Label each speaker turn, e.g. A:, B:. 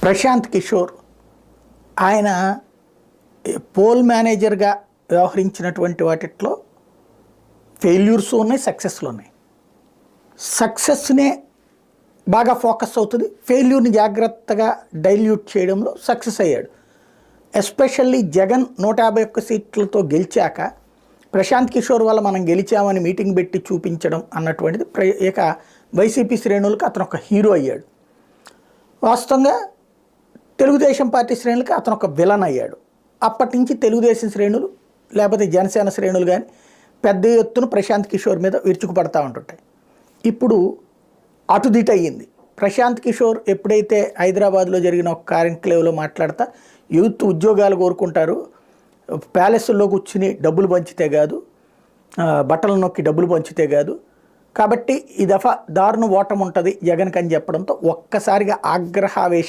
A: ప్రశాంత్ కిషోర్ ఆయన పోల్ మేనేజర్గా వ్యవహరించినటువంటి వాటిట్లో ఫెయిల్యూర్స్ ఉన్నాయి, సక్సెస్లు ఉన్నాయి. సక్సెస్నే బాగా ఫోకస్ అవుతుంది, ఫెయిల్యూర్ని జాగ్రత్తగా డైల్యూట్ చేయడంలో సక్సెస్ అయ్యాడు. ఎస్పెషల్లీ జగన్ 151 సీట్లతో గెలిచాక ప్రశాంత్ కిషోర్ వల్ల మనం గెలిచామని మీటింగ్ పెట్టి చూపించడం అన్నటువంటిది ఇక వైసీపీ శ్రేణులకు అతను ఒక హీరో అయ్యాడు. వాస్తవంగా తెలుగుదేశం పార్టీ శ్రేణులకి అతను ఒక విలన్ అయ్యాడు. అప్పటి నుంచి తెలుగుదేశం శ్రేణులు లేకపోతే జనసేన శ్రేణులు కానీ పెద్ద ఎత్తున ప్రశాంత్ కిషోర్ మీద విరుచుకుపడతా ఉంటుంటాయి. ఇప్పుడు అటుదిట అయ్యింది. ప్రశాంత్ కిషోర్ ఎప్పుడైతే హైదరాబాద్లో జరిగిన ఒక కాన్క్లేవ్లో మాట్లాడతా యూత్ ఉద్యోగాలు కోరుకుంటారు, ప్యాలెస్లో కూర్చుని డబ్బులు పంచితే కాదు, బట్టలు నొక్కి డబ్బులు పంచితే కాదు, కాబట్టి ఈ దఫా దారుణ ఓటం ఉంటుంది జగన్కి అని చెప్పడంతో ఒక్కసారిగా ఆగ్రహావేశం